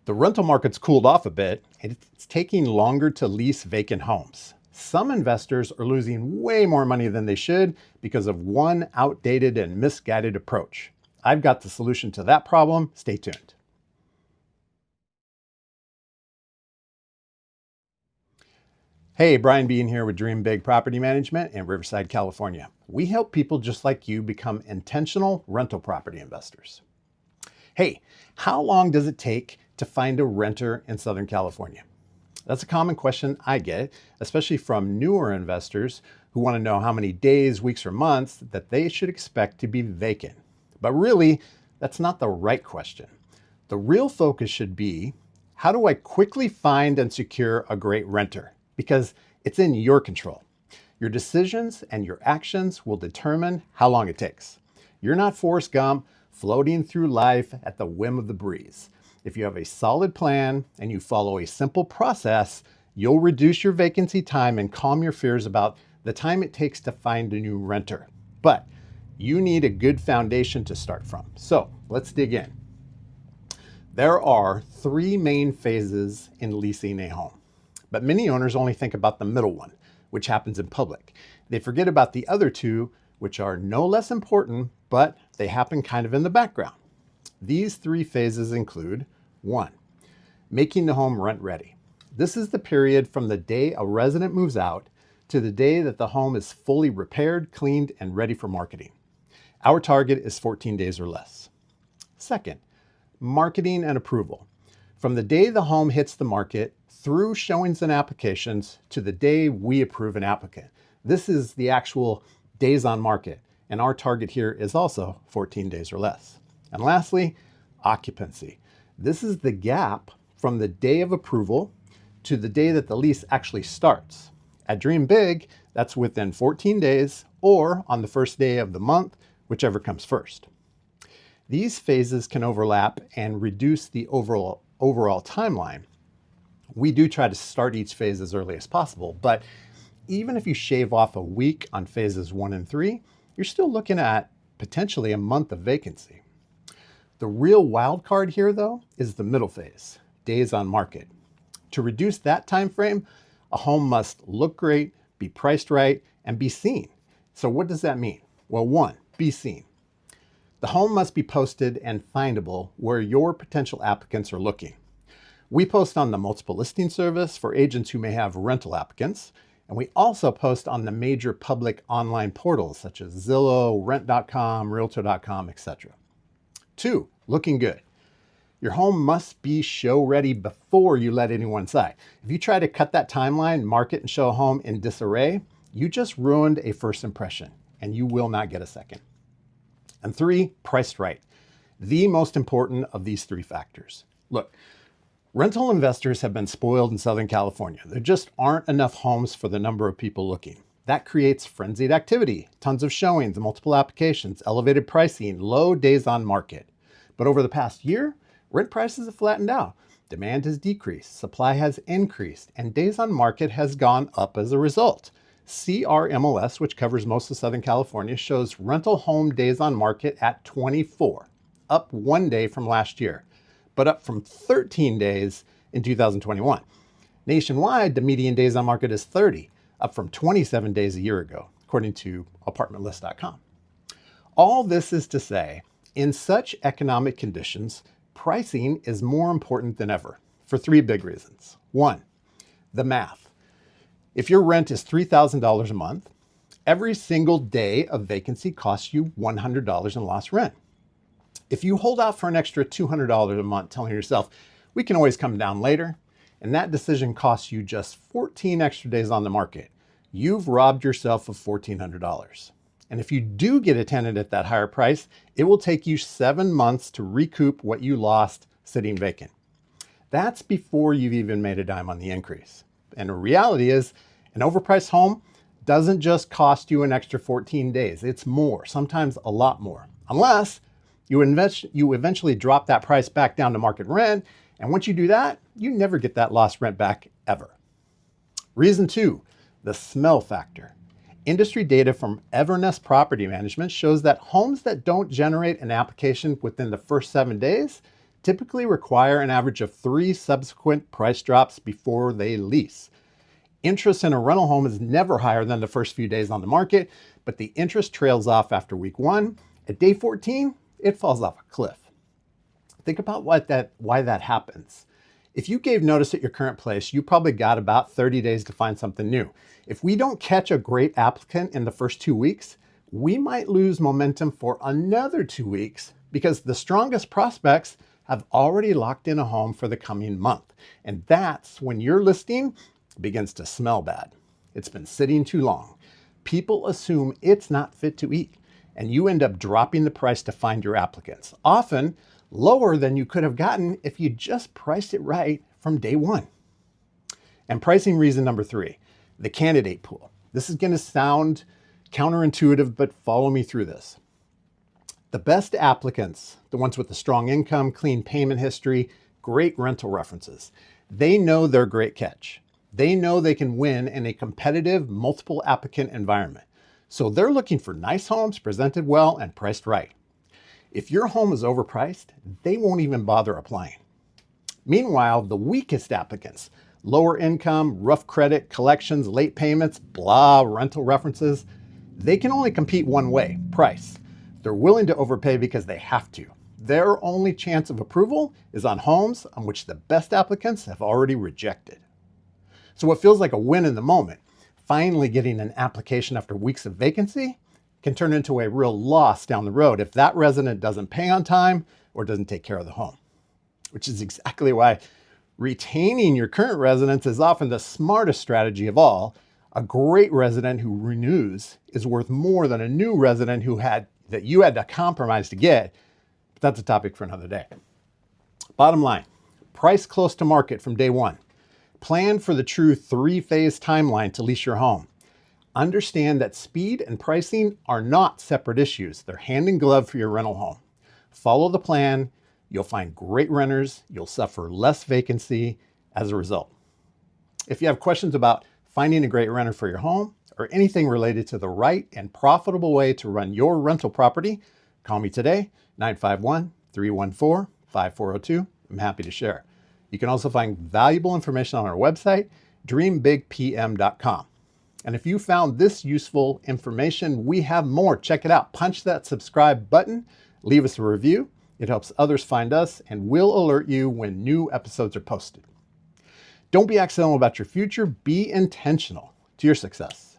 The rental market's cooled off a bit, and it's taking longer to lease vacant homes. Some investors are losing way more money than they should because of one outdated and misguided approach. I've got the solution to that problem. Stay tuned. Hey, Brian Bean here with Dream Big Property Management in Riverside, California. We help people just like you become intentional rental property investors. Hey, how long does it take to find a renter in Southern California? That's a common question I get, especially from newer investors who want to know how many days, weeks, or months that they should expect to be vacant. But really, that's not the right question. The real focus should be, how do I quickly find and secure a great renter? Because it's in your control. Your decisions and your actions will determine how long it takes. You're not Forrest Gump floating through life at the whim of the breeze. If you have a solid plan and you follow a simple process, you'll reduce your vacancy time and calm your fears about the time it takes to find a new renter. But you need a good foundation to start from. So let's dig in. There are three main phases in leasing a home, but many owners only think about the middle one, which happens in public. They forget about the other two, which are no less important, but they happen kind of in the background. These three phases include: 1, making the home rent ready. This is the period from the day a resident moves out to the day that the home is fully repaired, cleaned, and ready for marketing. Our target is 14 days or less. 2nd, marketing and approval. From the day the home hits the market through showings and applications to the day we approve an applicant. This is the actual days on market, and our target here is also 14 days or less. And lastly, occupancy. This is the gap from the day of approval to the day that the lease actually starts. At Dream Big, that's within 14 days or on the first day of the month, whichever comes first. These phases can overlap and reduce the overall timeline. We do try to start each phase as early as possible, but even if you shave off a week on phases 1 and 3, you're still looking at potentially a month of vacancy. The real wild card here, though, is the middle phase, days on market. To reduce that time frame, a home must look great, be priced right, and be seen. So what does that mean? Well, 1, be seen. The home must be posted and findable where your potential applicants are looking. We post on the multiple listing service for agents who may have rental applicants, and we also post on the major public online portals such as Zillow, Rent.com, Realtor.com, etc. 2, looking good. Your home must be show ready before you let anyone inside. If you try to cut that timeline, market, and show a home in disarray, you just ruined a first impression, and you will not get a second. And 3, priced right. The most important of these 3 factors. Look, rental investors have been spoiled in Southern California. There just aren't enough homes for the number of people looking. That creates frenzied activity, tons of showings, multiple applications, elevated pricing, low days on market. But over the past year, rent prices have flattened out. Demand has decreased, supply has increased, and days on market has gone up as a result. MLS, which covers most of Southern California, shows rental home days on market at 24, up 1 day from last year, but up from 13 days in 2021. Nationwide, the median days on market is 30, up from 27 days a year ago, according to apartmentlist.com. All this is to say, in such economic conditions, pricing is more important than ever for 3 big reasons. 1, the math. If your rent is $3,000 a month, every single day of vacancy costs you $100 in lost rent. If you hold out for an extra $200 a month, telling yourself, we can always come down later, and that decision costs you just 14 extra days on the market, you've robbed yourself of $1,400. And if you do get a tenant at that higher price, it will take you 7 months to recoup what you lost sitting vacant. That's before you've even made a dime on the increase. And the reality is, an overpriced home doesn't just cost you an extra 14 days. It's more, sometimes a lot more, unless you eventually drop that price back down to market rent. And once you do that, you never get that lost rent back ever. Reason 2, the smell factor. Industry data from Evernest Property Management shows that homes that don't generate an application within the first 7 days typically require an average of 3 subsequent price drops before they lease. Interest in a rental home is never higher than the first few days on the market, but the interest trails off after week 1. At day 14, it falls off a cliff. Think about why that happens. If you gave notice at your current place, you probably got about 30 days to find something new. If we don't catch a great applicant in the first 2 weeks, we might lose momentum for another 2 weeks because the strongest prospects have already locked in a home for the coming month. And that's when your listing begins to smell bad. It's been sitting too long. People assume it's not fit to eat, and you end up dropping the price to find your applicants, often lower than you could have gotten if you just priced it right from day 1. And pricing reason number 3, the candidate pool. This is going to sound counterintuitive, but follow me through this. The best applicants, the ones with the strong income, clean payment history, great rental references, they know they're a great catch. They know they can win in a competitive multiple applicant environment. So they're looking for nice homes presented well and priced right. If your home is overpriced, they won't even bother applying. Meanwhile, the weakest applicants, lower income, rough credit, collections, late payments, blah, rental references, they can only compete one way, price. They're willing to overpay because they have to. Their only chance of approval is on homes on which the best applicants have already rejected. So what feels like a win in the moment, finally getting an application after weeks of vacancy, can turn into a real loss down the road if that resident doesn't pay on time or doesn't take care of the home. Which is exactly why retaining your current residents is often the smartest strategy of all. A great resident who renews is worth more than a new resident that you had to compromise to get. But that's a topic for another day. Bottom line, price close to market from day 1. Plan for the true 3-phase timeline to lease your home. Understand that speed and pricing are not separate issues. They're hand in glove for your rental home. Follow the plan. You'll find great renters. You'll suffer less vacancy as a result. If you have questions about finding a great renter for your home or anything related to the right and profitable way to run your rental property, call me today, 951-314-5402. I'm happy to share. You can also find valuable information on our website, dreambigpm.com. And if you found this useful information, we have more. Check it out. Punch that subscribe button. Leave us a review. It helps others find us and will alert you when new episodes are posted. Don't be accidental about your future. Be intentional to your success.